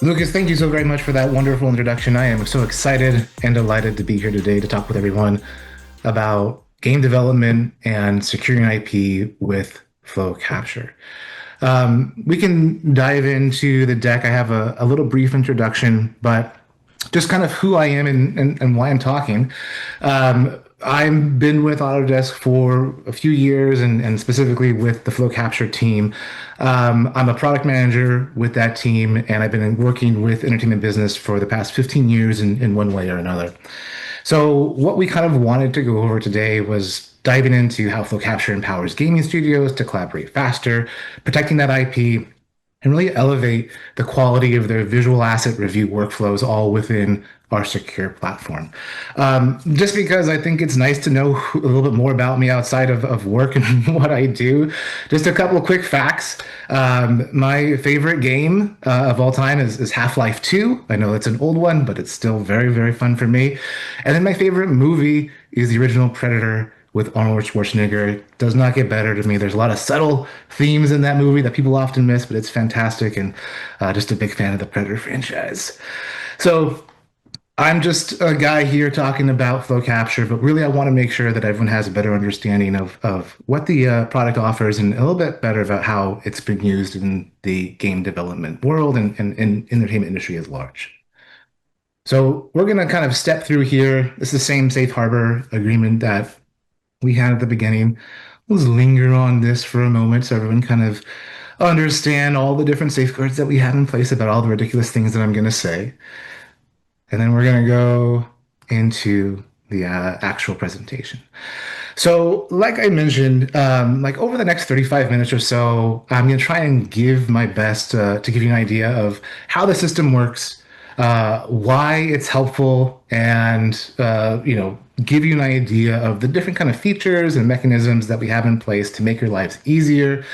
Lucas, thank you so very much for that wonderful introduction. I am so excited and delighted to be here today to talk with everyone about game development and securing IP with Flow Capture. We can dive into the deck. I have a little brief introduction, but just kind of who I am and why I'm talking. I've been with Autodesk for a few years and specifically with the Flow Capture team. I'm a product manager with that team, and I've been working with entertainment business for the past 15 years in one way or another. So, what we kind of wanted to go over today was diving into how Flow Capture empowers gaming studios to collaborate faster, protecting that IP, and really elevate the quality of their visual asset review workflows all within our secure platform. Just because I think it's nice to know a little bit more about me outside of work and what I do. Just a couple of quick facts. My favorite game of all time is Half-Life 2. I know it's an old one, but it's still very, very fun for me. And then my favorite movie is the original Predator with Arnold Schwarzenegger. It does not get better to me. There's a lot of subtle themes in that movie that people often miss, but it's fantastic, and just a big fan of the Predator franchise. So I'm just a guy here talking about flow capture, but really I want to make sure that everyone has a better understanding of what the product offers and a little bit better about how it's been used in the game development world and entertainment industry at large. So we're going to kind of step through here. It's the same safe harbor agreement that we had at the beginning. Let's linger on this for a moment so everyone kind of understand all the different safeguards that we have in place about all the ridiculous things that I'm going to say. And then we're going to go into the actual presentation. So, like I mentioned, like over the next 35 minutes or so, I'm going to try and give my best to give you an idea of how the system works, why it's helpful, and give you an idea of the different kind of features and mechanisms that we have in place to make your lives easier,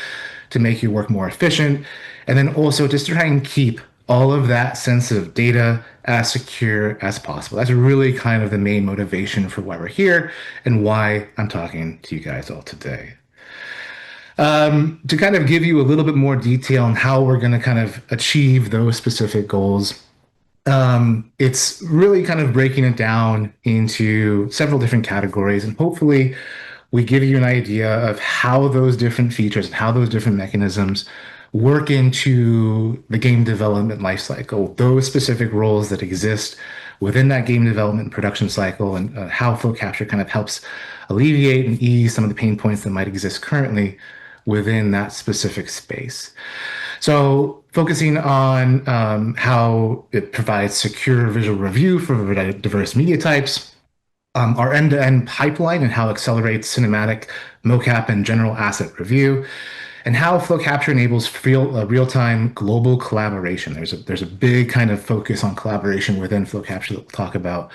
to make your work more efficient, and then also just to try and keep all of that sensitive data as secure as possible. That's really kind of the main motivation for why we're here and why I'm talking to you guys all today. To kind of give you a little bit more detail on how we're going to kind of achieve those specific goals, it's really kind of breaking it down into several different categories, and hopefully we give you an idea of how those different features and how those different mechanisms work into the game development lifecycle, those specific roles that exist within that game development and production cycle, and how Flow Capture kind of helps alleviate and ease some of the pain points that might exist currently within that specific space. So focusing on how it provides secure visual review for diverse media types, our end-to-end pipeline and how it accelerates cinematic, mocap, and general asset review, and how Flow Capture enables real-time global collaboration. There's a big kind of focus on collaboration within Flow Capture that we'll talk about,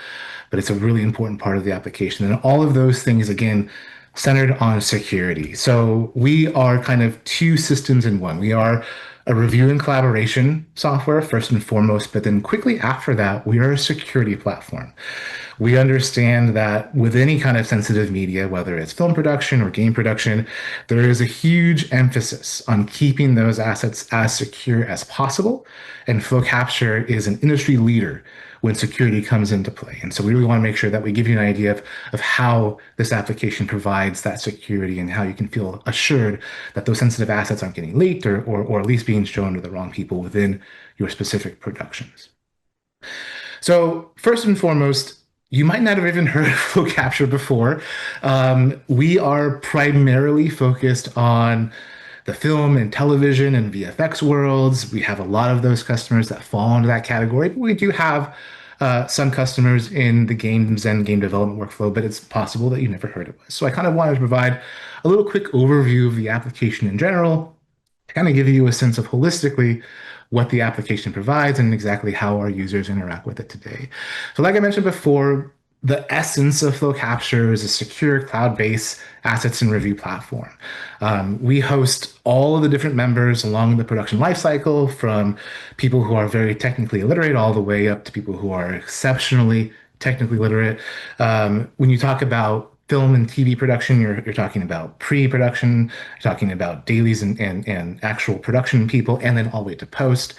but it's a really important part of the application. And all of those things, again, centered on security. So we are kind of two systems in one. We are a review and collaboration software first and foremost, but then quickly after that, we are a security platform. We understand that with any kind of sensitive media, whether it's film production or game production, there is a huge emphasis on keeping those assets as secure as possible. And Flow Capture is an industry leader when security comes into play. And so we really want to make sure that we give you an idea of how this application provides that security and how you can feel assured that those sensitive assets aren't getting leaked or at least being shown to the wrong people within your specific productions. So first and foremost, you might not have even heard of Flow Capture before. We are primarily focused on the film and television and VFX worlds. We have a lot of those customers that fall into that category, but we do have some customers in the games and game development workflow, but it's possible that you never heard of us. So I kind of wanted to provide a little quick overview of the application in general, to kind of give you a sense of holistically what the application provides and exactly how our users interact with it today. So like I mentioned before, the essence of Flow Capture is a secure cloud-based assets and review platform. We host all of the different members along the production lifecycle, from people who are very technically illiterate all the way up to people who are exceptionally technically literate. When you talk about film and TV production, you're talking about pre-production, you're talking about dailies and actual production people, and then all the way to post.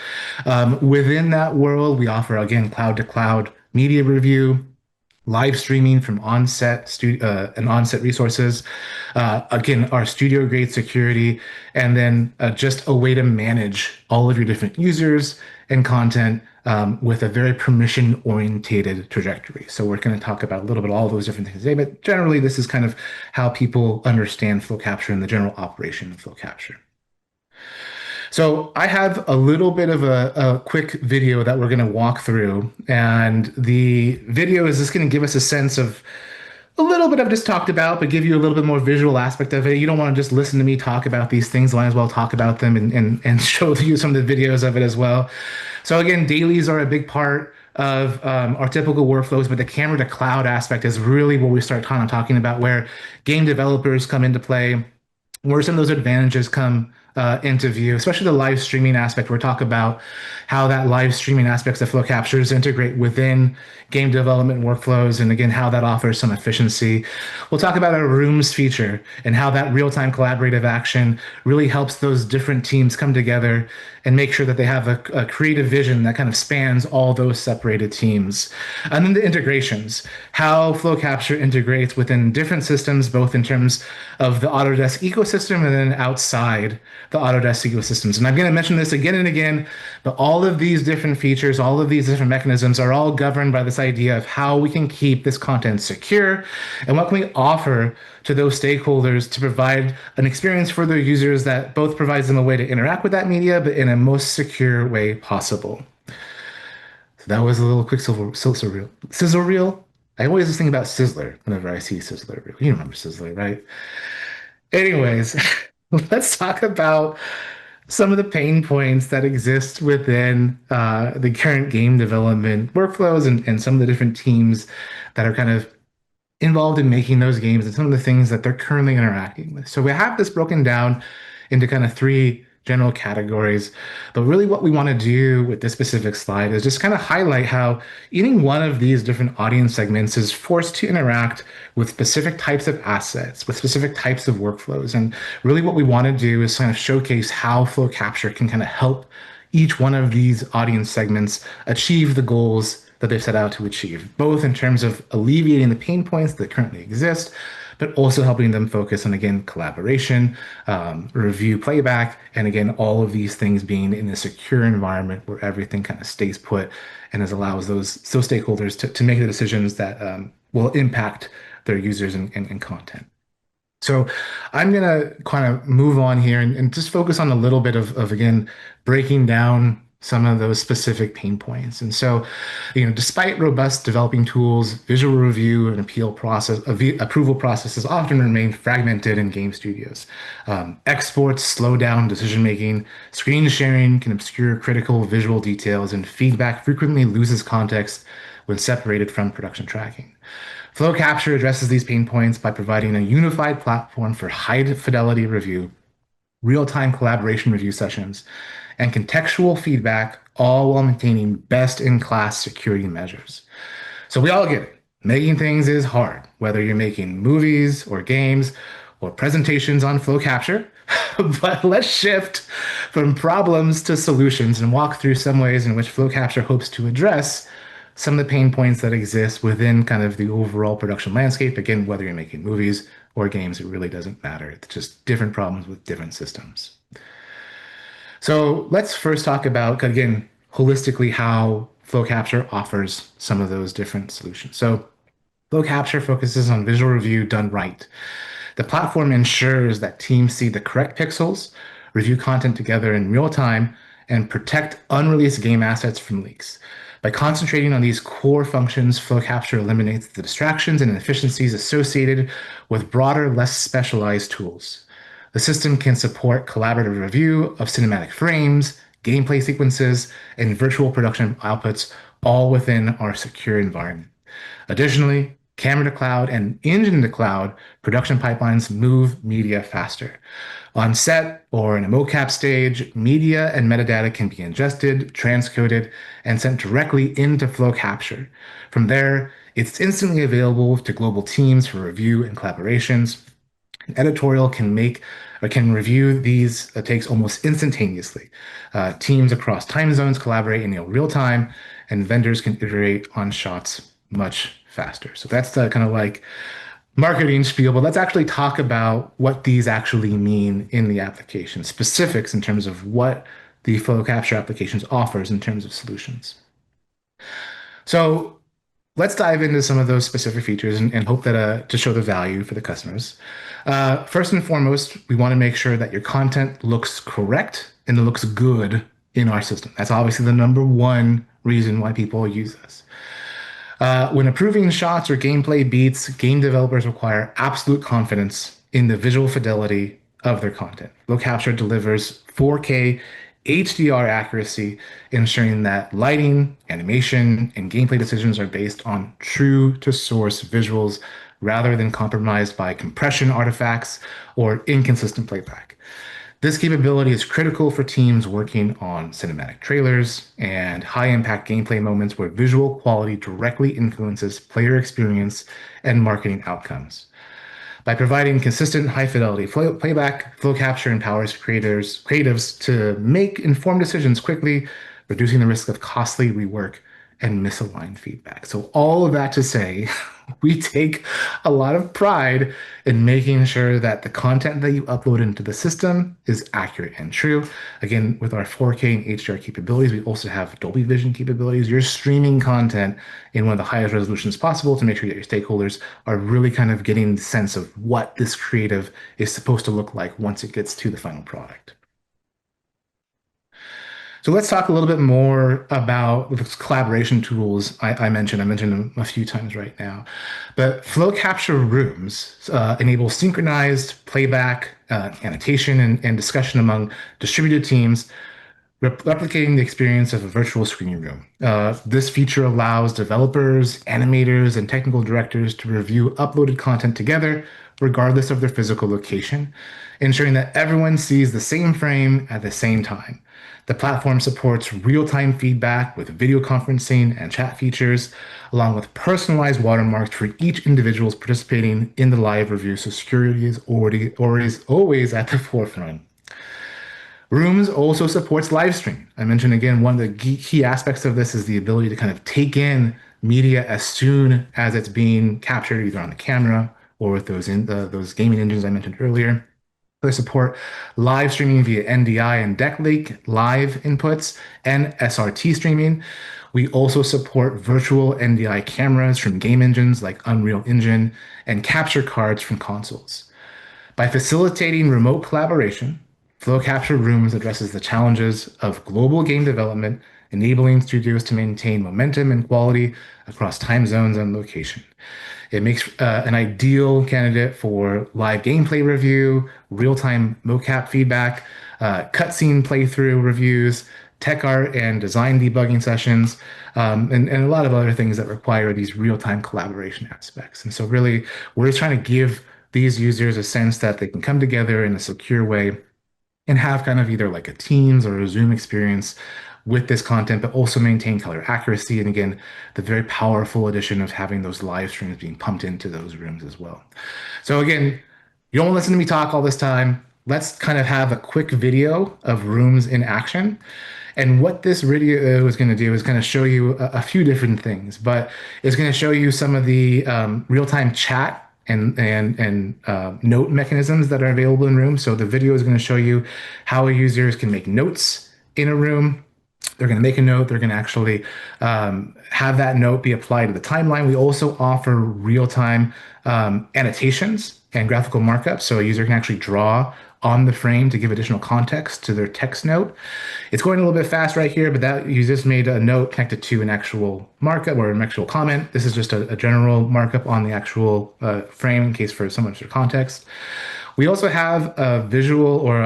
Within that world, we offer again cloud to cloud media review, live streaming from and onset resources. Again, our studio grade security, and then just a way to manage all of your different users and content with a very permission orientated trajectory. So we're going to talk about a little bit all those different things today, but generally this is kind of how people understand flow capture and the general operation of flow capture. So I have a little bit of a quick video that we're going to walk through, and the video is just going to give us a sense of a little bit I've just talked about, but give you a little bit more visual aspect of it. You don't want to just listen to me talk about these things. Might as well talk about them and show you some of the videos of it as well. So again, dailies are a big part of our typical workflows, but the camera to cloud aspect is really what we start kind of talking about, where game developers come into play, where some of those advantages come into view, especially the live streaming aspect. We'll talk about how that live streaming aspects of flow captures integrate within game development workflows, and again, how that offers some efficiency. We'll talk about our rooms feature and how that real-time collaborative action really helps those different teams come together and make sure that they have a creative vision that kind of spans all those separated teams. And then the integrations, how flow capture integrates within different systems, both in terms of the Autodesk ecosystem and then outside the Autodesk ecosystems. And I'm going to mention this again and again, but all of these different features, all of these different mechanisms are all governed by this idea of how we can keep this content secure and what can we offer to those stakeholders to provide an experience for their users that both provides them a way to interact with that media, but in a most secure way possible. So that was a little quick sizzle reel. Sizzle reel? I always just think about Sizzler whenever I see Sizzler. You remember Sizzler, right? Anyways, let's talk about some of the pain points that exist within the current game development workflows and some of the different teams that are kind of involved in making those games and some of the things that they're currently interacting with. So we have this broken down into kind of three general categories. But really what we want to do with this specific slide is just kind of highlight how any one of these different audience segments is forced to interact with specific types of assets, with specific types of workflows. And really what we want to do is kind of showcase how flow capture can kind of help each one of these audience segments achieve the goals that they've set out to achieve, both in terms of alleviating the pain points that currently exist, but also helping them focus on, again, collaboration, review playback, and again, all of these things being in a secure environment where everything kind of stays put and allows those stakeholders to make the decisions that will impact their users and content. So I'm going to kind of move on here and just focus on a little bit of again, breaking down some of those specific pain points. And so, despite robust developing tools, visual review and approval processes often remain fragmented in game studios. Exports slow down decision-making, screen sharing can obscure critical visual details, and feedback frequently loses context when separated from production tracking. Flow Capture addresses these pain points by providing a unified platform for high-fidelity review, real-time collaboration review sessions, and contextual feedback, all while maintaining best-in-class security measures. So we all get it. Making things is hard, whether you're making movies or games or presentations on Flow Capture. But let's shift from problems to solutions and walk through some ways in which Flow Capture hopes to address some of the pain points that exist within kind of the overall production landscape. Again, whether you're making movies or games, it really doesn't matter. It's just different problems with different systems. So let's first talk about, again, holistically how Flow Capture offers some of those different solutions. So Flow Capture focuses on visual review done right. The platform ensures that teams see the correct pixels, review content together in real time, and protect unreleased game assets from leaks. By concentrating on these core functions, Flow Capture eliminates the distractions and inefficiencies associated with broader, less specialized tools. The system can support collaborative review of cinematic frames, gameplay sequences, and virtual production outputs, all within our secure environment. Additionally, camera to cloud, and engine to cloud, production pipelines move media faster. On set or in a mocap stage, media and metadata can be ingested, transcoded, and sent directly into Flow Capture. From there, it's instantly available to global teams for review and collaborations. An editorial can make or can review these takes almost instantaneously. Teams across time zones collaborate in real time, and vendors can iterate on shots much faster. So that's the kind of like marketing spiel, but let's actually talk about what these actually mean in the application, specifics in terms of what the photo capture applications offers in terms of solutions. So let's dive into some of those specific features and hope that to show the value for the customers. First and foremost, we want to make sure that your content looks correct and it looks good in our system. That's obviously the number one reason why people use this. When approving shots or gameplay beats, game developers require absolute confidence in the visual fidelity of their content. Flow Capture delivers 4K HDR accuracy, ensuring that lighting, animation, and gameplay decisions are based on true to source visuals rather than compromised by compression artifacts or inconsistent playback. This capability is critical for teams working on cinematic trailers and high impact gameplay moments where visual quality directly influences player experience and marketing outcomes. By providing consistent high fidelity playback, Flow Capture empowers creatives to make informed decisions quickly, reducing the risk of costly rework and misaligned feedback. So all of that to say, we take a lot of pride in making sure that the content that you upload into the system is accurate and true. Again, with our 4K and HDR capabilities, we also have Dolby Vision capabilities. You're streaming content in one of the highest resolutions possible to make sure that your stakeholders are really kind of getting the sense of what this creative is supposed to look like once it gets to the final product. So let's talk a little bit more about the collaboration tools I mentioned. I mentioned them a few times right now. But Flow Capture Rooms enable synchronized playback, annotation, and discussion among distributed teams, replicating the experience of a virtual screening room. This feature allows developers, animators, and technical directors to review uploaded content together, regardless of their physical location, ensuring that everyone sees the same frame at the same time. The platform supports real-time feedback with video conferencing and chat features, along with personalized watermarks for each individual's participating in the live review, so security is always at the forefront. Rooms also supports live stream. I mentioned again, one of the key aspects of this is the ability to kind of take in media as soon as it's being captured, either on the camera or with those gaming engines I mentioned earlier. They support live streaming via NDI and deck link live inputs and SRT streaming. We also support virtual NDI cameras from game engines like Unreal Engine and capture cards from consoles. By facilitating remote collaboration, Flow Capture Rooms addresses the challenges of global game development, enabling studios to maintain momentum and quality across time zones and location. It makes an ideal candidate for live gameplay review, real-time mocap feedback, cutscene playthrough reviews, tech art and design debugging sessions, and a lot of other things that require these real-time collaboration aspects. And so really, we're just trying to give these users a sense that they can come together in a secure way and have kind of either like a Teams or a Zoom experience with this content, but also maintain color accuracy. And again, the very powerful addition of having those live streams being pumped into those rooms as well. So again, you don't listen to me talk all this time. Let's kind of have a quick video of rooms in action. And what this video is going to do is going to show you a few different things, but it's going to show you some of the real-time chat and note mechanisms that are available in rooms. So the video is going to show you how users can make notes in a room. They're going to make a note. They're going to actually have that note be applied to the timeline. We also offer real-time annotations and graphical markups, so a user can actually draw on the frame to give additional context to their text note. It's going a little bit fast right here, but that you just made a note connected to an actual markup or an actual comment. This is just a general markup on the actual frame in case for someone's context. We also have a visual or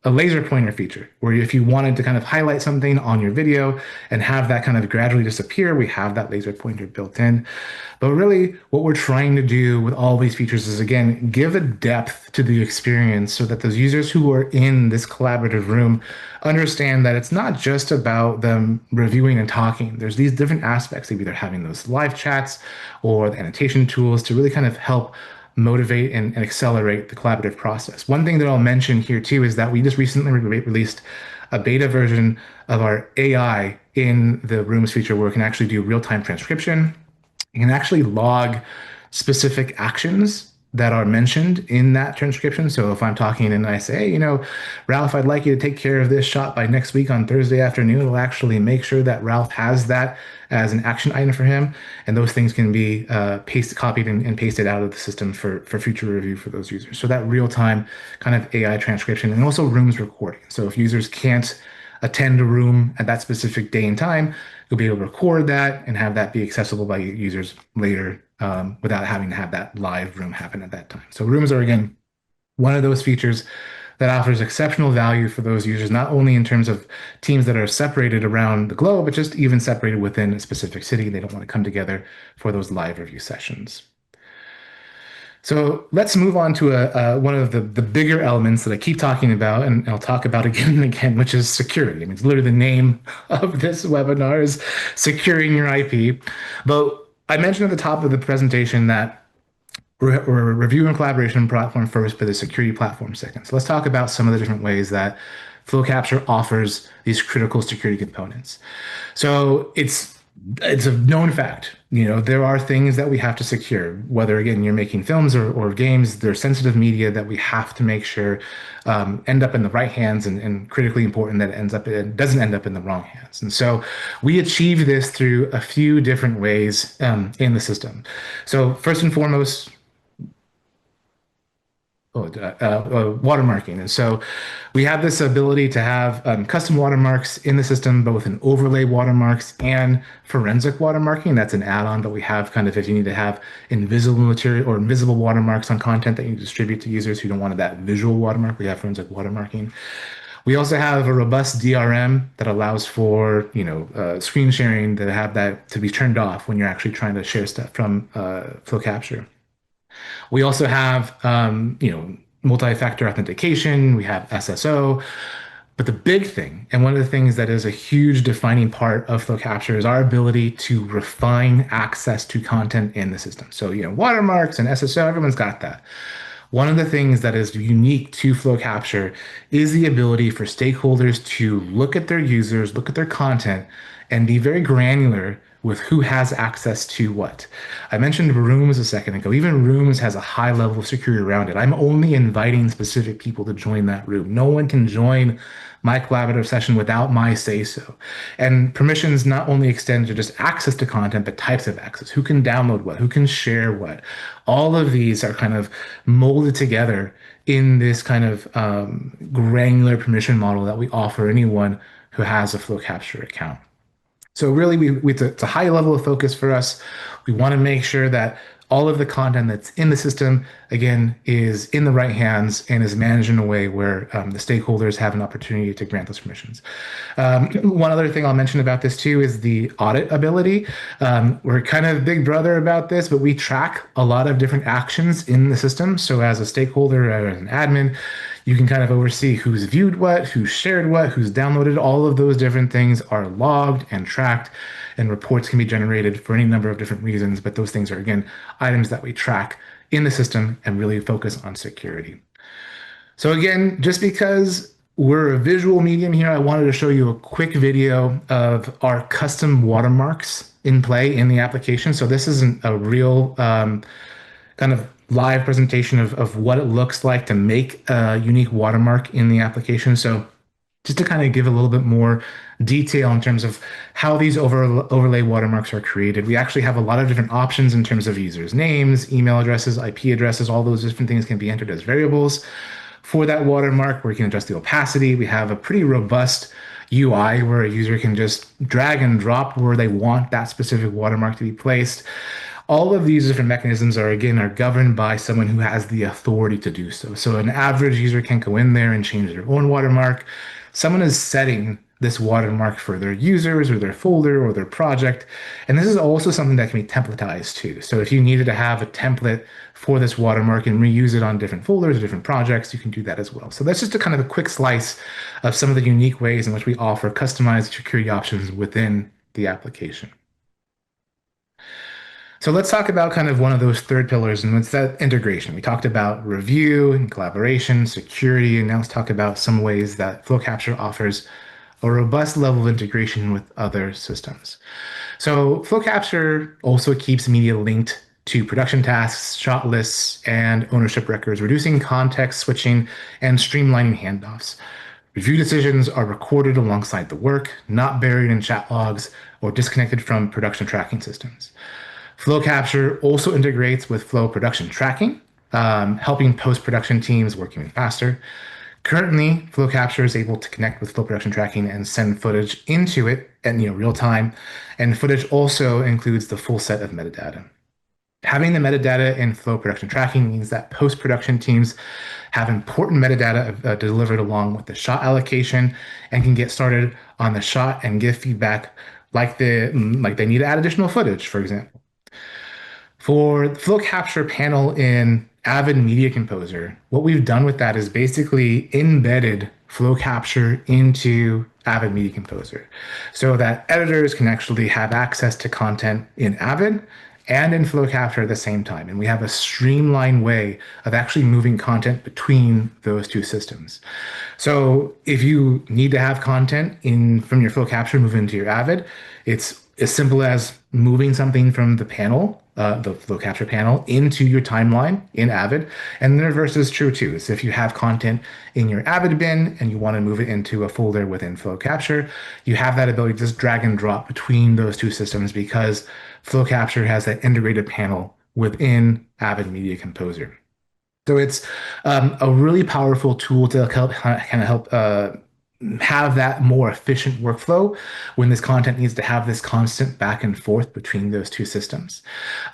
a laser pointer feature where if you wanted to kind of highlight something on your video and have that kind of gradually disappear, we have that laser pointer built in. But really, what we're trying to do with all these features is, again, give a depth to the experience so that those users who are in this collaborative room understand that it's not just about them reviewing and talking. There's these different aspects of either having those live chats or the annotation tools to really kind of help motivate and accelerate the collaborative process. One thing that I'll mention here too is that we just recently released a beta version of our AI in the Rooms feature where we can actually do real-time transcription. You can actually log specific actions that are mentioned in that transcription. So if I'm talking and I say, hey, Ralph, I'd like you to take care of this shot by next week on Thursday afternoon, it'll actually make sure that Ralph has that as an action item for him. And those things can be copied and pasted out of the system for future review for those users. So that real-time kind of AI transcription and also rooms recording. So if users can't attend a room at that specific day and time, you'll be able to record that and have that be accessible by users later without having to have that live room happen at that time. So rooms are, again, one of those features that offers exceptional value for those users, not only in terms of teams that are separated around the globe, but just even separated within a specific city. They don't want to come together for those live review sessions. So let's move on to one of the bigger elements that I keep talking about, and I'll talk about again and again, which is security. I mean, it's literally the name of this webinar is securing your IP. But I mentioned at the top of the presentation that we're a review and collaboration platform first, but a security platform second. So let's talk about some of the different ways that Flow Capture offers these critical security components. So it's a known fact. There are things that we have to secure, whether, again, you're making films or games, they're sensitive media that we have to make sure end up in the right hands and critically important that it doesn't end up in the wrong hands. And so we achieve this through a few different ways in the system. So first and foremost, watermarking. And so we have this ability to have custom watermarks in the system, both in overlay watermarks and forensic watermarking. That's an add-on, but we have kind of, if you need to have invisible material or invisible watermarks on content that you distribute to users who don't want that visual watermark, we have forensic watermarking. We also have a robust DRM that allows for, screen sharing that have that to be turned off when you're actually trying to share stuff from Flow Capture. We also have, multi-factor authentication. We have SSO. But the big thing, and one of the things that is a huge defining part of Flow Capture, is our ability to refine access to content in the system. So, watermarks and SSO, everyone's got that. One of the things that is unique to Flow Capture is the ability for stakeholders to look at their users, look at their content, and be very granular with who has access to what. I mentioned Rooms a second ago. Even Rooms has a high level of security around it. I'm only inviting specific people to join that room. No one can join my collaborative session without my say-so. And permissions not only extend to just access to content, but types of access. Who can download what? Who can share what? All of these are kind of molded together in this kind of granular permission model that we offer anyone who has a Flow Capture account. So really, it's a high level of focus for us. We want to make sure that all of the content that's in the system, again, is in the right hands and is managed in a way where the stakeholders have an opportunity to grant those permissions. One other thing I'll mention about this too is the audit ability. We're kind of big brother about this, but we track a lot of different actions in the system. So as a stakeholder or as an admin, you can kind of oversee who's viewed what, who's shared what, who's downloaded. All of those different things are logged and tracked, and reports can be generated for any number of different reasons. But those things are, again, items that we track in the system and really focus on security. So again, just because we're a visual medium here, I wanted to show you a quick video of our custom watermarks in play in the application. So this isn't a real kind of live presentation of what it looks like to make a unique watermark in the application. So just to kind of give a little bit more detail in terms of how these overlay watermarks are created, we actually have a lot of different options in terms of users' names, email addresses, IP addresses. All those different things can be entered as variables for that watermark, where you can adjust the opacity. We have a pretty robust UI where a user can just drag and drop where they want that specific watermark to be placed. All of these different mechanisms are governed by someone who has the authority to do so. So an average user can't go in there and change their own watermark. Someone is setting this watermark for their users or their folder or their project. And this is also something that can be templatized too. So if you needed to have a template for this watermark and reuse it on different folders or different projects, you can do that as well. So that's just a kind of a quick slice of some of the unique ways in which we offer customized security options within the application. So let's talk about kind of one of those third pillars, and it's that integration. We talked about review and collaboration, security, and now let's talk about some ways that Flow Capture offers a robust level of integration with other systems. So Flow Capture also keeps media linked to production tasks, shot lists, and ownership records, reducing context switching and streamlining handoffs. Review decisions are recorded alongside the work, not buried in chat logs or disconnected from production tracking systems. Flow Capture also integrates with Flow production tracking, helping post-production teams work even faster. Currently, Flow Capture is able to connect with Flow production tracking and send footage into it at real time. And footage also includes the full set of metadata. Having the metadata in Flow production tracking means that post-production teams have important metadata delivered along with the shot allocation and can get started on the shot and give feedback like they need to add additional footage, for example. For the Flow Capture panel in Avid Media Composer, what we've done with that is basically embedded Flow Capture into Avid Media Composer so that editors can actually have access to content in Avid and in Flow Capture at the same time. And we have a streamlined way of actually moving content between those two systems. So if you need to have content in from your Flow Capture move into your Avid, it's as simple as moving something from the panel, the Flow Capture panel, into your timeline in Avid. And the reverse is true too. So if you have content in your Avid bin and you want to move it into a folder within Flow Capture, you have that ability to just drag and drop between those two systems because Flow Capture has that integrated panel within Avid Media Composer. So it's a really powerful tool to help kind of help have that more efficient workflow when this content needs to have this constant back and forth between those two systems.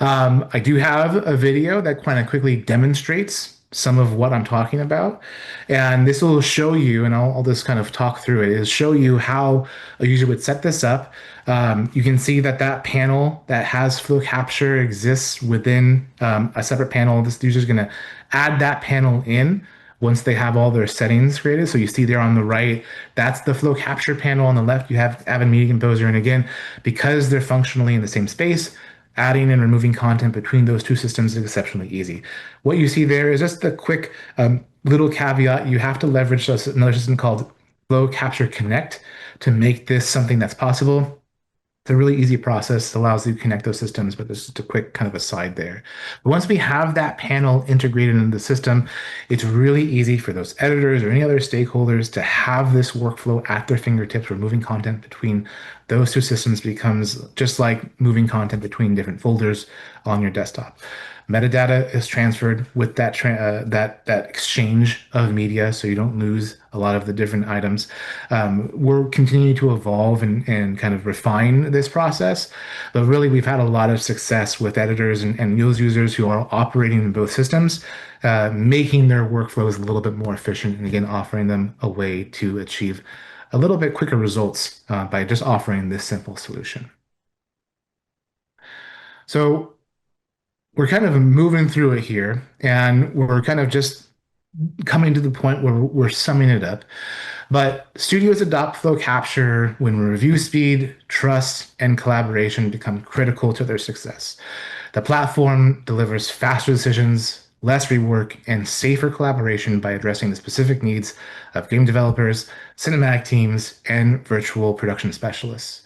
I do have a video that kind of quickly demonstrates some of what I'm talking about. And this will show you, and I'll just kind of talk through it, is show you how a user would set this up. You can see that that panel that has Flow Capture exists within a separate panel. This user is going to add that panel in once they have all their settings created. So you see there on the right, that's the Flow Capture panel. On the left, you have Avid Media Composer. And again, because they're functionally in the same space, adding and removing content between those two systems is exceptionally easy. What you see there is just a quick little caveat. You have to leverage another system called Flow Capture Connect to make this something that's possible. It's a really easy process. It allows you to connect those systems, but this is just a quick kind of aside there. But once we have that panel integrated into the system, it's really easy for those editors or any other stakeholders to have this workflow at their fingertips where moving content between those two systems becomes just like moving content between different folders on your desktop. Metadata is transferred with that exchange of media, so you don't lose a lot of the different items. We're continuing to evolve and kind of refine this process, but really we've had a lot of success with editors and those users who are operating in both systems, making their workflows a little bit more efficient, and again offering them a way to achieve a little bit quicker results by just offering this simple solution. So we're kind of moving through it here, and we're kind of just coming to the point where we're summing it up. But studios adopt Flow Capture when review speed, trust, and collaboration become critical to their success. The platform delivers faster decisions, less rework, and safer collaboration by addressing the specific needs of game developers, cinematic teams, and virtual production specialists.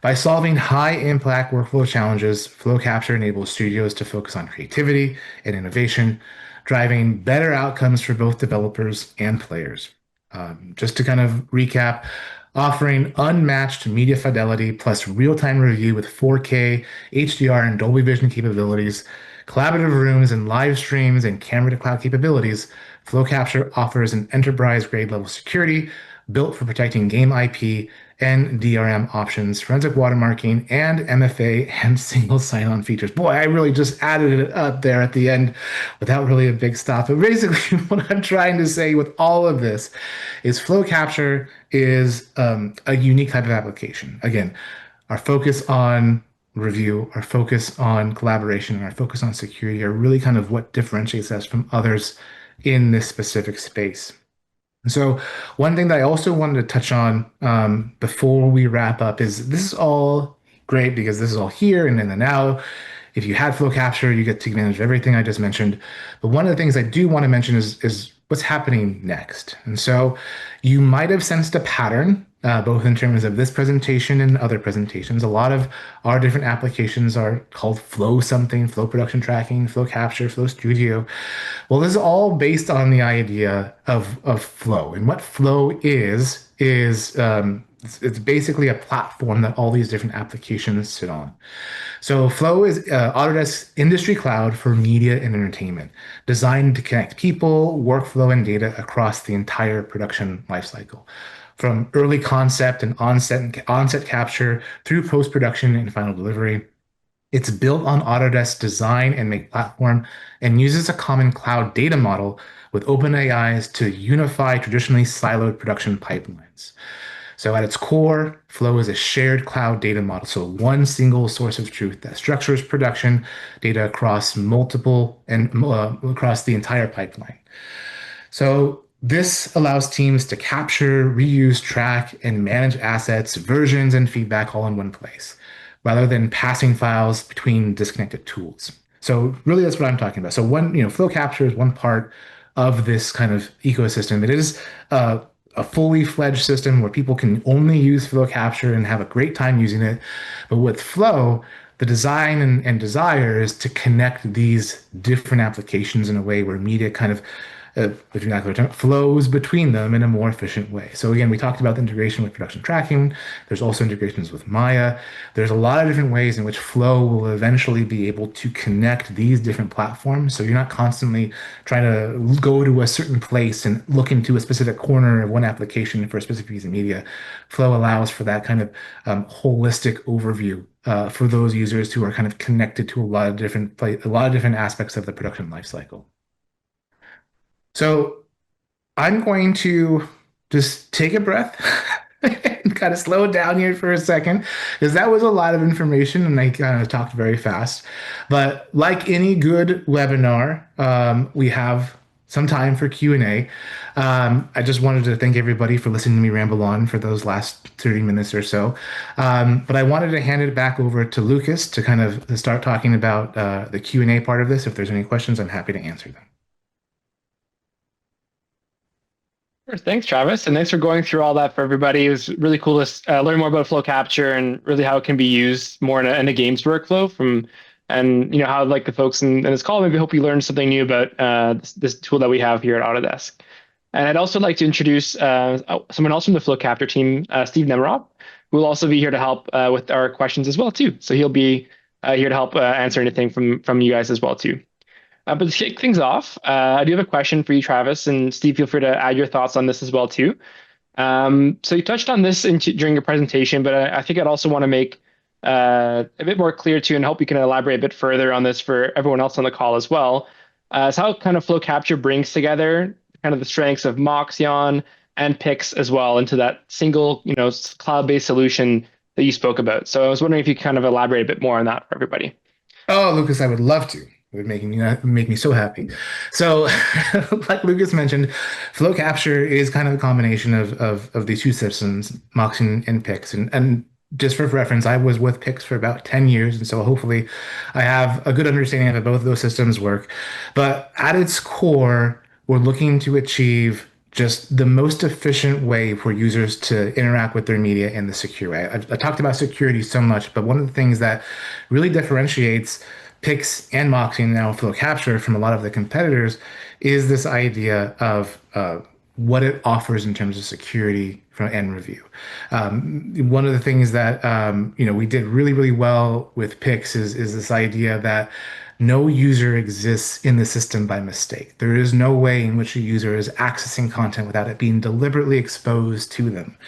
By solving high-impact workflow challenges, Flow Capture enables studios to focus on creativity and innovation, driving better outcomes for both developers and players. Just to kind of recap, offering unmatched media fidelity plus real-time review with 4K, HDR, and Dolby Vision capabilities, collaborative rooms and live streams and camera to cloud capabilities, Flow Capture offers an enterprise-grade level security built for protecting game IP and DRM options, forensic watermarking, and MFA and single sign-on features. Boy, I really just added it up there at the end without really a big stop. But basically, what I'm trying to say with all of this is Flow Capture is a unique type of application. Again, our focus on review, our focus on collaboration, and our focus on security are really kind of what differentiates us from others in this specific space. So one thing that I also wanted to touch on before we wrap up is this is all great because this is all here and in the now. If you had flow capture, you get to take advantage of everything I just mentioned. But one of the things I do want to mention is what's happening next. And so you might have sensed a pattern, both in terms of this presentation and other presentations. A lot of our different applications are called Flow something, Flow production tracking, Flow capture, Flow studio. Well, this is all based on the idea of flow. And what flow is it's basically a platform that all these different applications sit on. So Flow is Autodesk's industry cloud for media and entertainment, designed to connect people, workflow, and data across the entire production lifecycle. From early concept and onset capture through post-production and final delivery. It's built on Autodesk Design and Make platform and uses a common cloud data model with open AIs to unify traditionally siloed production pipelines. So at its core, Flow is a shared cloud data model. So one single source of truth that structures production data across multiple and across the entire pipeline. So this allows teams to capture, reuse, track, and manage assets, versions, and feedback all in one place, rather than passing files between disconnected tools. So really that's what I'm talking about. So flow capture is one part of this kind of ecosystem. It is a fully fledged system where people can only use flow capture and have a great time using it. But with flow, the design and desire is to connect these different applications in a way where media kind of if you're not going to flows between them in a more efficient way. So again, we talked about the integration with production tracking. There's also integrations with Maya. There's a lot of different ways in which Flow will eventually be able to connect these different platforms. So you're not constantly trying to go to a certain place and look into a specific corner of one application for a specific piece of media. Flow allows for that kind of holistic overview for those users who are kind of connected to a lot of different aspects of the production lifecycle. So I'm going to just take a breath and kind of slow it down here for a second because that was a lot of information and I kind of talked very fast. But like any good webinar, we have some time for Q&A. I just wanted to thank everybody for listening to me ramble on for those last 30 minutes or so. But I wanted to hand it back over to Lucas to kind of start talking about the Q&A part of this. If there's any questions, I'm happy to answer them. Sure. Thanks, Travis, and thanks for going through all that for everybody. It was really cool to learn more about flow capture and really how it can be used more in a games workflow and how like the folks in this call maybe hope you learned something new about this tool that we have here at Autodesk. And I'd also like to introduce someone else from the flow capture team, Steve Nemerov, who will also be here to help with our questions as well too. So he'll be here to help answer anything from you guys as well too. But to kick things off, I do have a question for you, Travis, and Steve, feel free to add your thoughts on this as well too. So you touched on this during your presentation, but I think I'd also want to make a bit more clear too, and hope you can elaborate a bit further on this for everyone else on the call as well. Is how kind of flow capture brings together kind of the strengths of Moxion and PIX as well into that single, cloud-based solution that you spoke about. So I was wondering if you could kind of elaborate a bit more on that for everybody. Oh, Lucas, I would love to. It would make me so happy. So, like Lucas mentioned, Flow Capture is kind of a combination of these two systems, Moxion and PIX. And just for reference, I was with PIX for about 10 years, and so hopefully I have a good understanding of how both of those systems work. But at its core, we're looking to achieve just the most efficient way for users to interact with their media in the secure way. I talked about security so much, but one of the things that really differentiates PIX and Moxion now Flow Capture from a lot of the competitors is this idea of what it offers in terms of security from end review. One of the things that we did really well with PIX is this idea that no user exists in the system by mistake. There is no way in which a user is accessing content without it being deliberately exposed to them,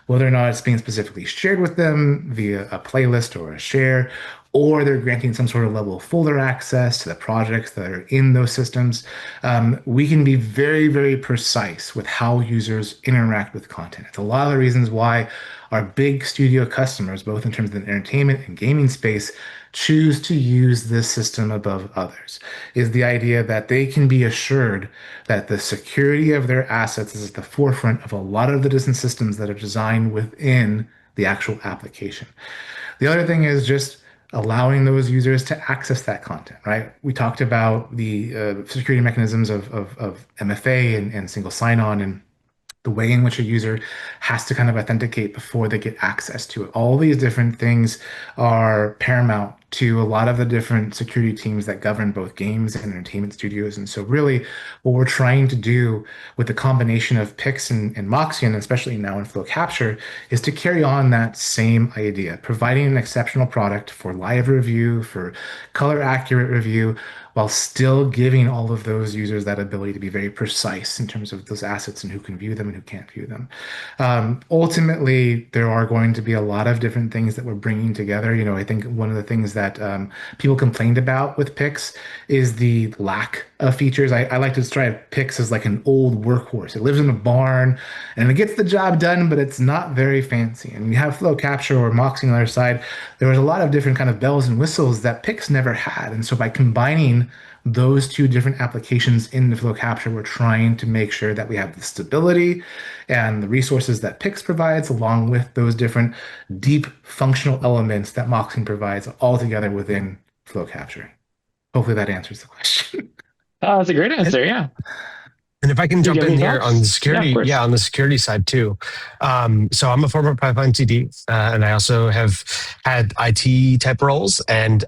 whether or not it's being specifically shared with them via a playlist or a share, or they're granting some sort of level of folder access to the projects that are in those systems. We can be very, very precise with how users interact with content. It's a lot of the reasons why our big studio customers, both in terms of the entertainment and gaming space, choose to use this system above others, is the idea that they can be assured that the security of their assets is at the forefront of a lot of the different systems that are designed within the actual application. The other thing is just allowing those users to access that content, right? We talked about the security mechanisms of MFA and single sign-on and the way in which a user has to kind of authenticate before they get access to it. All these different things are paramount to a lot of the different security teams that govern both games and entertainment studios. And so really what we're trying to do with the combination of PIX and Moxion, especially now in Flow Capture, is to carry on that same idea, providing an exceptional product for live review, for color accurate review, while still giving all of those users that ability to be very precise in terms of those assets and who can view them and who can't view them. Ultimately, there are going to be a lot of different things that we're bringing together. I think one of the things that people complained about with Pix is the lack of features. I like to describe Pix as like an old workhorse. It lives in a barn and it gets the job done, but it's not very fancy. And you have Flow Capture or Moxie on the other side. There was a lot of different kind of bells and whistles that Pix never had. And so by combining those two different applications in the Flow Capture, we're trying to make sure that we have the stability and the resources that Pix provides, along with those different deep functional elements that Moxie provides all together within Flow Capture. Hopefully that answers the question. Oh, that's a great And, answer. Yeah. and if I can Do you jump have in any here on the thoughts? Yeah, of security, course. on the security side too. So I'm a former pipeline CD, and I also have had IT type roles. And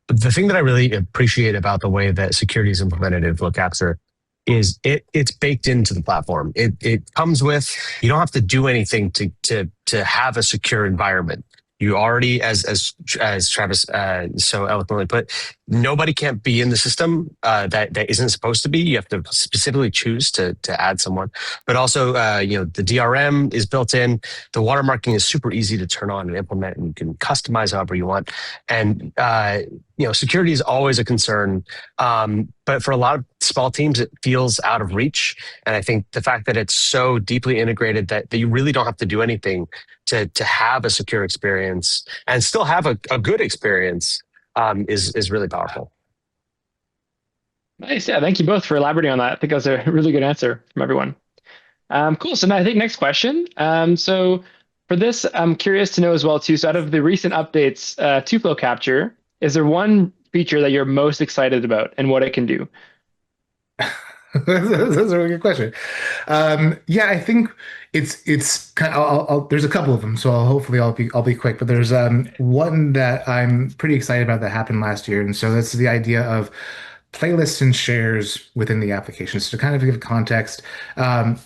the thing that I really appreciate about the way that security is implemented in Flow Capture is it's baked into the platform. It comes with, you don't have to do anything to have a secure environment. You already, as Travis so eloquently put, nobody can't be in the system that isn't supposed to be. You have to specifically choose to add someone. But also, the DRM is built in. The watermarking is super easy to turn on and implement, and you can customize however you want. And security is always a concern. But for a lot of small teams, it feels out of reach. And I think the fact that it's so deeply integrated that you really don't have to do anything to have a secure experience and still have a good experience is really powerful. Nice. Yeah. Thank you both for elaborating on that. I think that was a really good answer from everyone. Cool. So now I think next question. So for this, I'm curious to know as well too. So out of the recent updates to Flow Capture, is there one feature that you're most excited about and what it can do? That's a really good question. Yeah, I think it's kind of, there's a couple of them, so hopefully I'll be quick. But there's one that I'm pretty excited about that happened last year, and so that's the idea of playlists and shares within the application. So to kind of give context,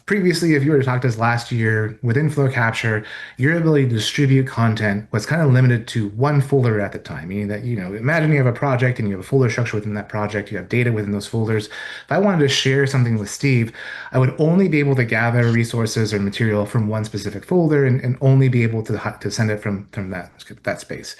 previously, if you were to talk to us last year within Flow Capture, your ability to distribute content was kind of limited to one folder at the time, meaning that, imagine you have a project and you have a folder structure within that project, you have data within those folders. If I wanted to share something with Steve, I would only be able to gather resources or material from one specific folder and only be able to send it from that space.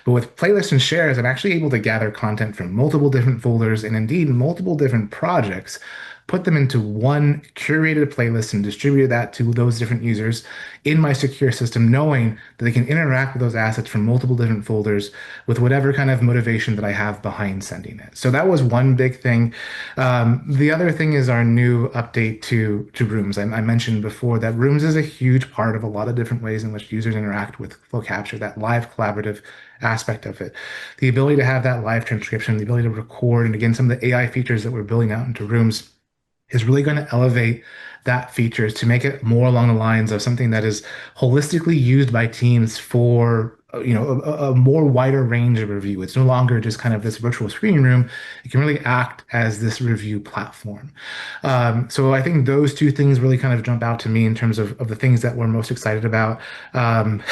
But with playlists and shares, I'm actually able to gather content from multiple different folders and indeed multiple different projects, put them into one curated playlist and distribute that to those different users in my secure system, knowing that they can interact with those assets from multiple different folders with whatever kind of motivation that I have behind sending it. So that was one big thing. The other thing is our new update to Rooms. I mentioned before that Rooms is a huge part of a lot of different ways in which users interact with Flow Capture, that live collaborative aspect of it. The ability to have that live transcription, the ability to record, and again, some of the AI features that we're building out into Rooms is really going to elevate that feature to make it more along the lines of something that is holistically used by teams for a more wider range of review. It's no longer just kind of this virtual screening room. It can really act as this review platform. So I think those two things really kind of jump out to me in terms of the things that we're most excited about. Um,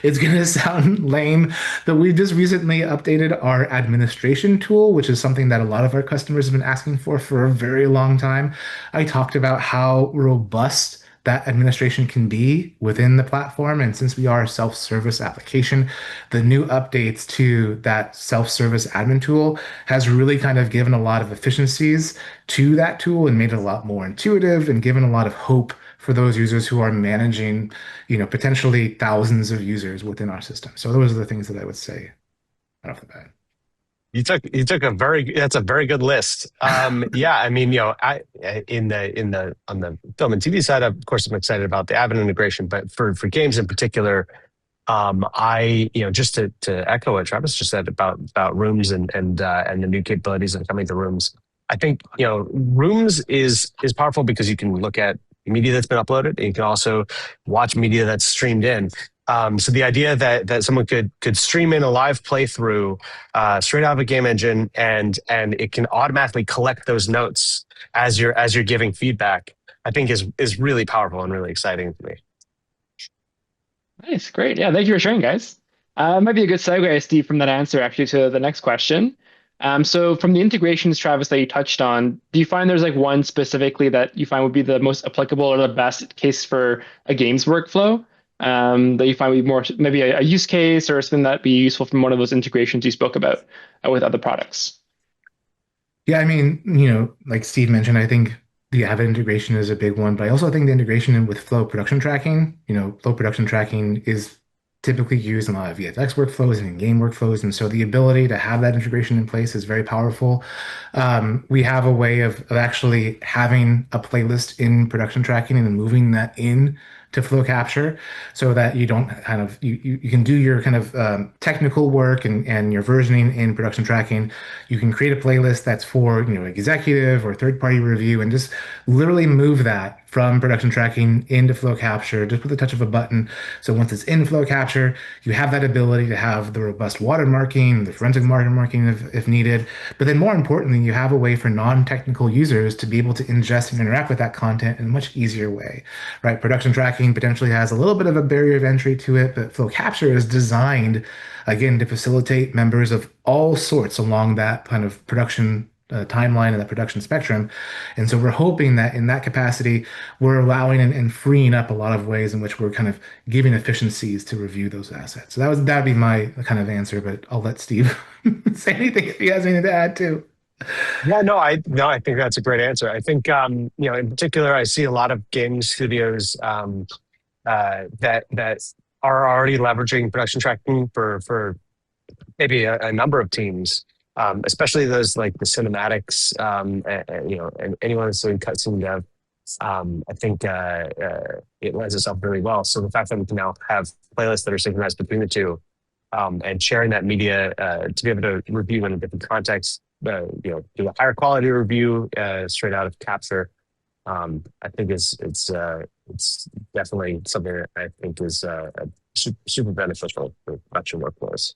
it's going to sound lame, but we just recently updated our administration tool, which is something that a lot of our customers have been asking for a very long time. I talked about how robust that administration can be within the platform. And since we are a self-service application, the new updates to that self-service admin tool has really kind of given a lot of efficiencies to that tool and made it a lot more intuitive and given a lot of hope for those users who are managing, potentially thousands of users within our system. So those are the things that I would say right off the bat. You took a very that's a very good list. Yeah, I mean, I in the on the film and TV side, of course, I'm excited about the Avid integration, but for games in particular, I just to echo what Travis just said about Rooms and the new capabilities that are coming to Rooms. I think Rooms is powerful because you can look at media that's been uploaded, and you can also watch media that's streamed in. So the idea that someone could stream in a live playthrough straight out of a game engine, and it can automatically collect those notes as you're giving feedback, I think is really powerful and really exciting to me. Nice, great. Yeah, thank you for sharing, guys. Might be a good segue, Steve, from that answer actually to the next question. So from the integrations, Travis, that you touched on, do you find there's like one specifically that you find would be the most applicable or the best case for a games workflow that you find would be more maybe a use case or something that'd be useful from one of those integrations you spoke about with other products? Yeah, I mean, like Steve mentioned, I think the Avid integration is a big one, but I also think the integration with Flow production tracking, Flow production tracking is typically used in a lot of VFX workflows and in-game workflows. And so the ability to have that integration in place is very powerful. We have a way of actually having a playlist in production tracking and then moving that in to Flow Capture so that you don't kind of you can do your kind of technical work and your versioning in production tracking. You can create a playlist that's for executive or third party review and just literally move that from production tracking into Flow Capture just with a touch of a button. So once it's in Flow Capture, you have that ability to have the robust watermarking, the forensic watermarking if needed. But then more importantly, you have a way for non-technical users to be able to ingest and interact with that content in a much easier way, right? Production tracking potentially has a little bit of a barrier of entry to it, but Flow Capture is designed, again, to facilitate members of all sorts along that kind of production timeline and that production spectrum. And so we're hoping that in that capacity, we're allowing and freeing up a lot of ways in which we're kind of giving efficiencies to review those assets. So that'd be my kind of answer, but I'll let Steve say anything if he has anything to add too. Yeah, no, I think that's a great answer. I think in particular, I see a lot of game studios that are already leveraging production tracking for maybe a number of teams, especially those like the cinematics, and anyone that's doing cutscene dev. I think it lends itself really well. So the fact that we can now have playlists that are synchronized between the two, and sharing that media to be able to review in a different context, do a higher quality review straight out of Capture. I think it's definitely something that I think is super beneficial for production workflows.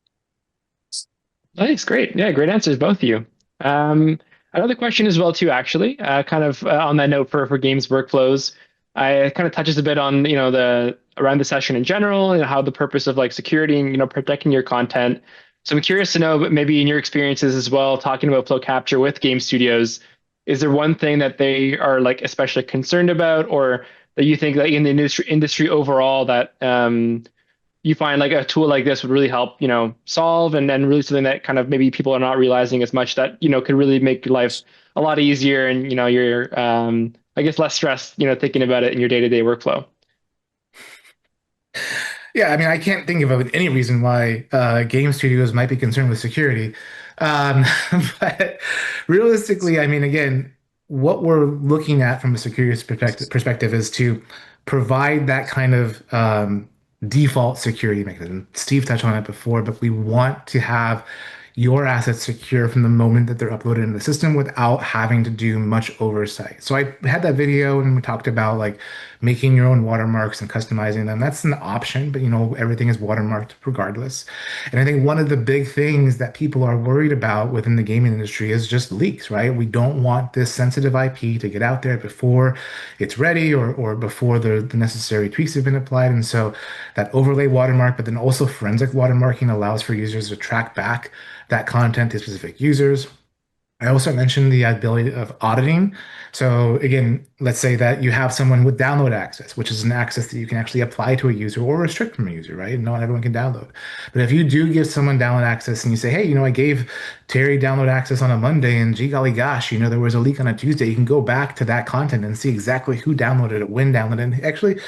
Nice, great. Yeah, great answers, both of you. Another question as well, too, actually, kind of on that note for games workflows, I kind of touches a bit on, the around the session in general and how the purpose of like security and, protecting your content. So I'm curious to know, maybe in your experiences as well, talking about Flow Capture with game studios, is there one thing that they are like especially concerned about, or that you think that in the industry overall that you find like a tool like this would really help, solve, and then really something that kind of maybe people are not realizing as much that, could really make your life a lot easier and, you're, I guess, less stressed, thinking about it in your day-to-day workflow? Yeah, I mean, I can't think of any reason why game studios might be concerned with security. Um, but realistically, I mean, again, what we're looking at from a security perspective is to provide that kind of default security mechanism. Steve touched on it before, but we want to have your assets secure from the moment that they're uploaded in the system without having to do much oversight. So I had that video and we talked about like making your own watermarks and customizing them. That's an option, but everything is watermarked regardless. And I think one of the big things that people are worried about within the gaming industry is just leaks, right? We don't want this sensitive IP to get out there before it's ready or before the necessary tweaks have been applied. And so that overlay watermark, but then also forensic watermarking allows for users to track back that content to specific users. I also mentioned the ability of auditing. So again, let's say that you have someone with download access, which is an access that you can actually apply to a user or restrict from a user, right? Not everyone can download. But if you do give someone download access and you say, hey, I gave Terry download access on a Monday and gee golly gosh, there was a leak on a Tuesday, you can go back to that content and see exactly who downloaded it, when downloaded it, and actually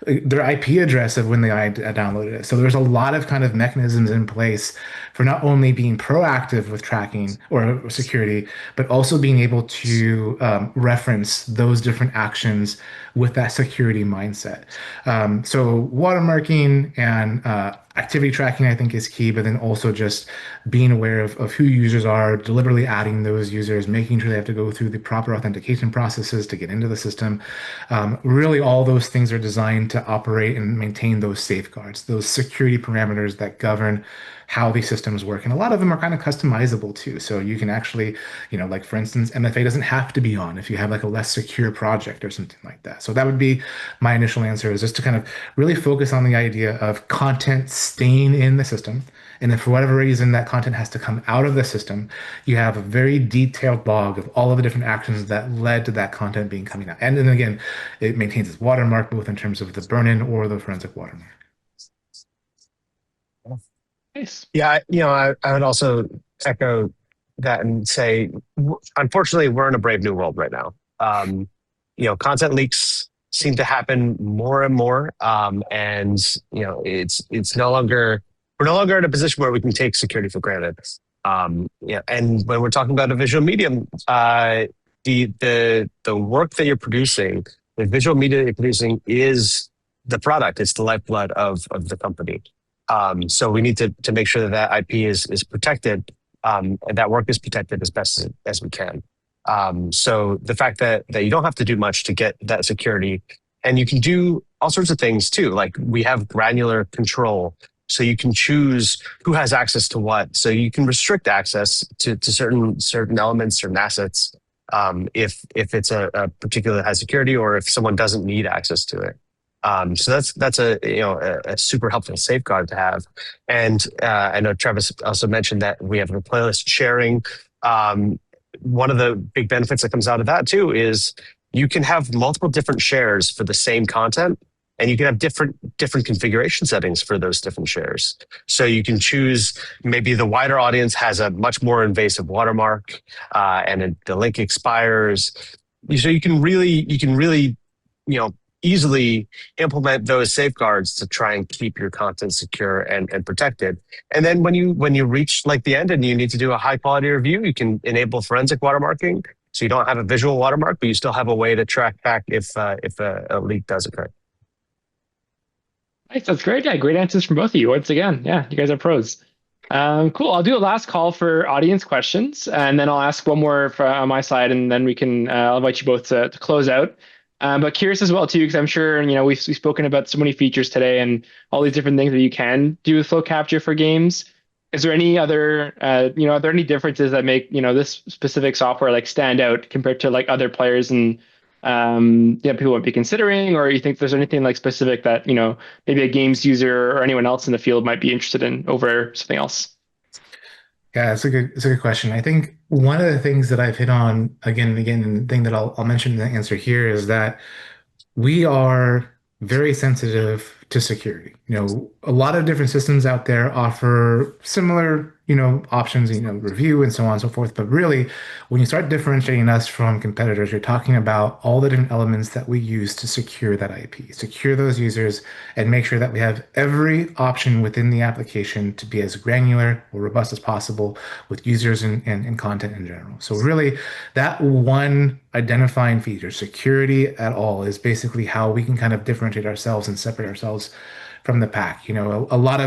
their IP address of when they downloaded it. So there's a lot of kind of mechanisms in place for not only being proactive with tracking or security, but also being able to reference those different actions with that security mindset. So watermarking and activity tracking, I think, is key, but then also just being aware of who users are, deliberately adding those users, making sure they have to go through the proper authentication processes to get into the system. Really, all those things are designed to operate and maintain those safeguards, those security parameters that govern how these systems work. And a lot of them are kind of customizable too. So you can actually, like for instance, MFA doesn't have to be on if you have like a less secure project or something like that. So that would be my initial answer, is just to kind of really focus on the idea of content staying in the system. And if for whatever reason that content has to come out of the system, you have a very detailed log of all of the different actions that led to that content being coming out. And then again, it maintains its watermark, both in terms of the burn-in or the forensic watermark. Nice. Yeah, I would also echo that and say, unfortunately, we're in a brave new world right now. Content leaks seem to happen more and more, and it's no longer we're no longer in a position where we can take security for granted. And when we're talking about a visual medium, the work that you're producing, the visual media that you're producing, is the product. It's the lifeblood of the company. So we need to make sure that IP is protected, and that work is protected as best as we can. So the fact that you don't have to do much to get that security, and you can do all sorts of things too. Like we have granular control, so you can choose who has access to what. So you can restrict access to certain elements, certain assets, if it's a particular high security, or if someone doesn't need access to it. So that's a super helpful safeguard to have. And I know Travis also mentioned that we have a playlist sharing. One of the big benefits that comes out of that too is you can have multiple different shares for the same content, and you can have different configuration settings for those different shares. So you can choose, maybe the wider audience has a much more invasive watermark, and the link expires. So you can really easily implement those safeguards to try and keep your content secure and protected. And then when you reach like the end and you need to do a high quality review, you can enable forensic watermarking. So you don't have a visual watermark, but you still have a way to track back if a leak does occur. Nice. That's great. Yeah, great answers from both of you. Once again, yeah, you guys are pros. Cool. I'll do a last call for audience questions, and then I'll ask one more on my side, and then we can I'll invite you both to close out. But curious as well too, because I'm sure we've spoken about so many features today and all these different things that you can do with flow capture for games. Is there any other are there any differences that make this specific software like stand out compared to like other players and people might be considering, or you think there's anything like specific that maybe a games user or anyone else in the field might be interested in over something else? Yeah, it's a good question. I think one of the things that I've hit on again and again, and the thing that I'll mention in the answer here, is that we are very sensitive to security. A lot of different systems out there offer similar, options, review and so on and so forth. But really, when you start differentiating us from competitors, you're talking about all the different elements that we use to secure that IP, secure those users, and make sure that we have every option within the application to be as granular or robust as possible with users and content in general. So really, that one identifying feature, security at all, is basically how we can kind of differentiate ourselves and separate ourselves from the pack. A lot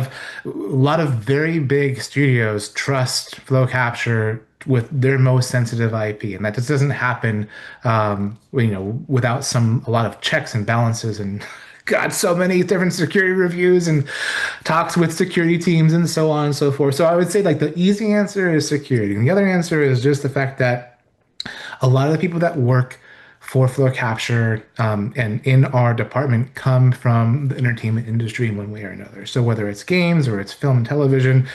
of very big studios trust Flow Capture with their most sensitive IP, and that just doesn't happen, without a lot of checks and balances and God, so many different security reviews and talks with security teams and so on and so forth. So I would say like the easy answer is security. And the other answer is just the fact that a lot of the people that work for Flow Capture and in our department come from the entertainment industry in one way or another. So whether it's games or it's film and television,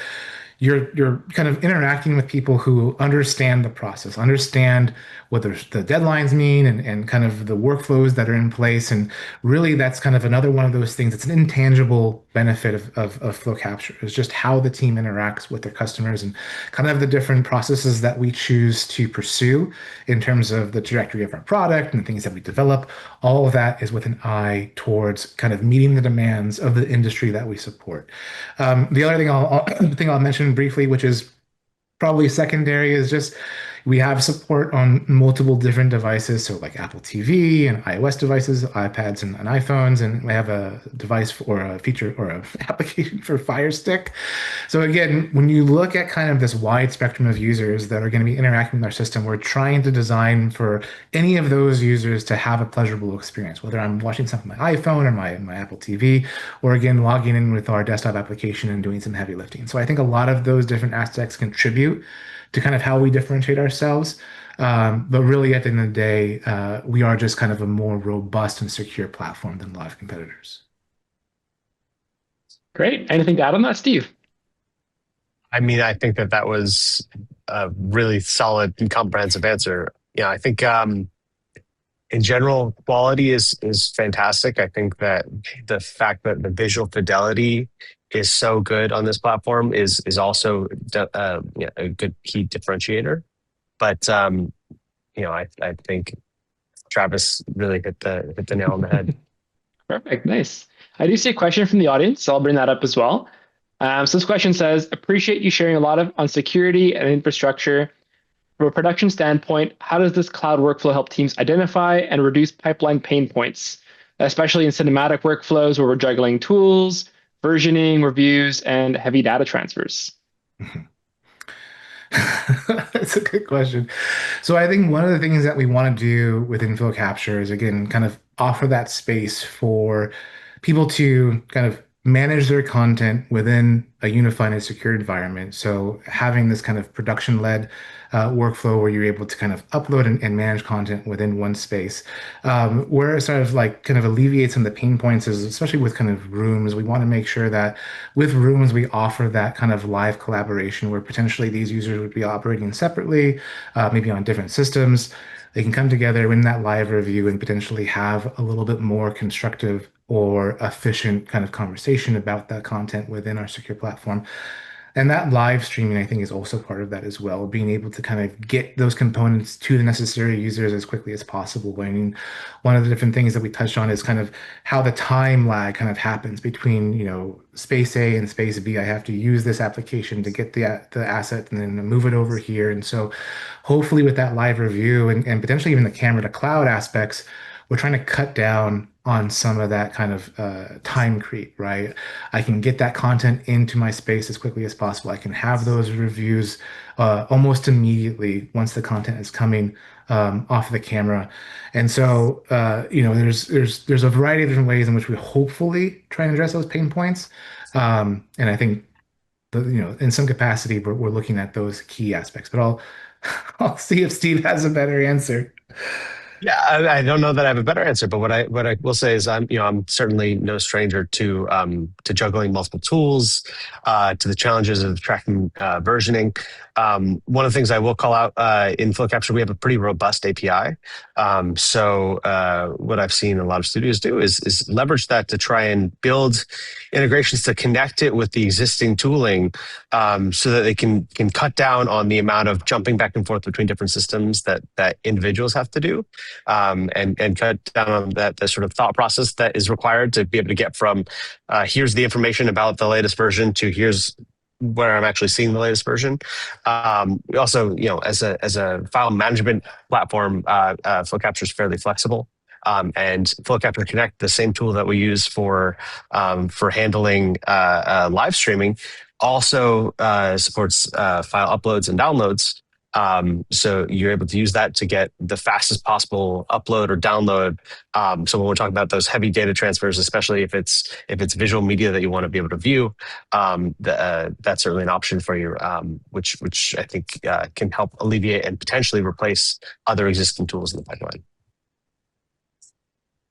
you're kind of interacting with people who understand the process, understand what the deadlines mean and kind of the workflows that are in place. And really that's kind of another one of those things. It's an intangible benefit of Flow Capture is just how the team interacts with their customers and kind of the different processes that we choose to pursue in terms of the trajectory of our product and the things that we develop. All of that is with an eye towards kind of meeting the demands of the industry that we support. The other thing I'll mention briefly, which is probably secondary, is just we have support on multiple different devices, so like Apple TV and iOS devices, iPads and iPhones, and we have a device or a feature or an application for Fire Stick. So again, when you look at kind of this wide spectrum of users that are going to be interacting with our system, we're trying to design for any of those users to have a pleasurable experience, whether I'm watching something on my iPhone or my Apple TV, or again, logging in with our desktop application and doing some heavy lifting. So I think a lot of those different aspects contribute to kind of how we differentiate ourselves. But really, at the end of the day, we are just kind of a more robust and secure platform than a lot of competitors. Great. Anything to add on that, Steve? I mean, I think that was a really solid and comprehensive answer. Yeah, I think in general, quality is fantastic. I think that the fact that the visual fidelity is so good on this platform is also a good key differentiator. But I think Travis really hit the nail on the head. Perfect. Nice. I do see a question from the audience, so I'll bring that up as well. So this question says, appreciate you sharing a lot on security and infrastructure. From a production standpoint, how does this cloud workflow help teams identify and reduce pipeline pain points, especially in cinematic workflows where we're juggling tools, versioning, reviews, and heavy data transfers? That's a good question. So I think one of the things that we want to do within Flow Capture is again kind of offer that space for people to kind of manage their content within a unified and secure environment. So having this kind of production-led workflow where you're able to kind of upload and manage content within one space, where it sort of like kind of alleviates some of the pain points is especially with kind of rooms. We want to make sure that with rooms we offer that kind of live collaboration where potentially these users would be operating separately, maybe on different systems. They can come together in that live review and potentially have a little bit more constructive or efficient kind of conversation about that content within our secure platform. And that live streaming, I think, is also part of that as well, being able to kind of get those components to the necessary users as quickly as possible. I mean, one of the different things that we touched on is kind of how the time lag kind of happens between, space A and space B. I have to use this application to get the asset and then move it over here. And so hopefully with that live review and potentially even the camera to cloud aspects, we're trying to cut down on some of that kind of time creep, right? I can get that content into my space as quickly as possible. I can have those reviews almost immediately once the content is coming off the camera. And so, there's a variety of different ways in which we hopefully try and address those pain points. And I think, in some capacity, we're looking at those key aspects. But I'll see if Steve has a better answer. Yeah, I don't know that I have a better answer, but what I will say is I'm certainly no stranger to juggling multiple tools, to the challenges of tracking versioning. One of the things I will call out in Flow Capture, we have a pretty robust API. So what I've seen a lot of studios do is leverage that to try and build integrations to connect it with the existing tooling, so that they can cut down on the amount of jumping back and forth between different systems that individuals have to do. And cut down on the sort of thought process that is required to be able to get from here's the information about the latest version to here's where I'm actually seeing the latest version. We also, as a file management platform, Flow Capture is fairly flexible. And Flow Capture Connect, the same tool that we use for handling live streaming, also supports file uploads and downloads. So you're able to use that to get the fastest possible upload or download. So when we're talking about those heavy data transfers, especially if it's visual media that you want to be able to view, that's certainly an option for you, which I think can help alleviate and potentially replace other existing tools in the pipeline.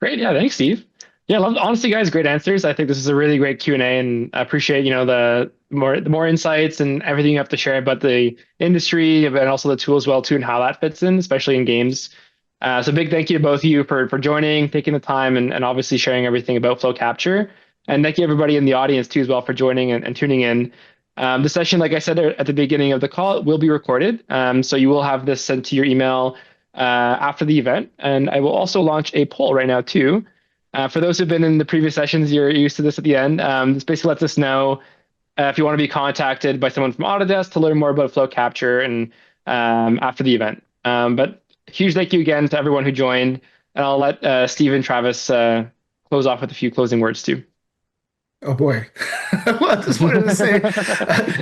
Great. Yeah. Thanks, Steve. Yeah. Honestly, guys, great answers. I think this is a really great Q&A, and I appreciate, the more insights and everything you have to share about the industry and also the tool as well too, and how that fits in, especially in games. So big thank you to both of you for joining, taking the time, and obviously sharing everything about Flow Capture. And thank you everybody in the audience too as well for joining and tuning in. The session, like I said at the beginning of the call, will be recorded. So you will have this sent to your email after the event. And I will also launch a poll right now too. For those who've been in the previous sessions, you're used to this at the end. This basically lets us know if you want to be contacted by someone from Autodesk to learn more about Flow Capture and after the event. But huge thank you again to everyone who joined. And I'll let Steve and Travis close off with a few closing words too. Oh boy. Well, I just wanted to say,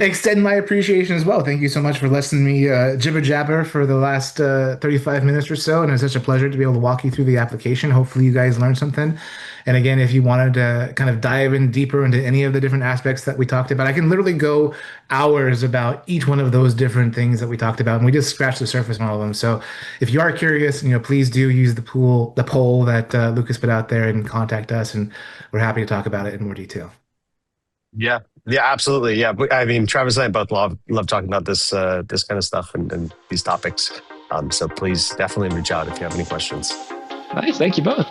extend my appreciation as well. Thank you so much for listening to me jibber jabber for the last 35 minutes or so. And it was such a pleasure to be able to walk you through the application. Hopefully you guys learned something. And again, if you wanted to kind of dive in deeper into any of the different aspects that we talked about, I can literally go hours about each one of those different things that we talked about. And we just scratched the surface on all of them. So if you are curious, please do use the poll that Lucas put out there and contact us. And we're happy to talk about it in more detail. Yeah, absolutely. Yeah, I mean, Travis and I both love talking about this kind of stuff and these topics. So please definitely reach out if you have any questions. Nice. Thank you both.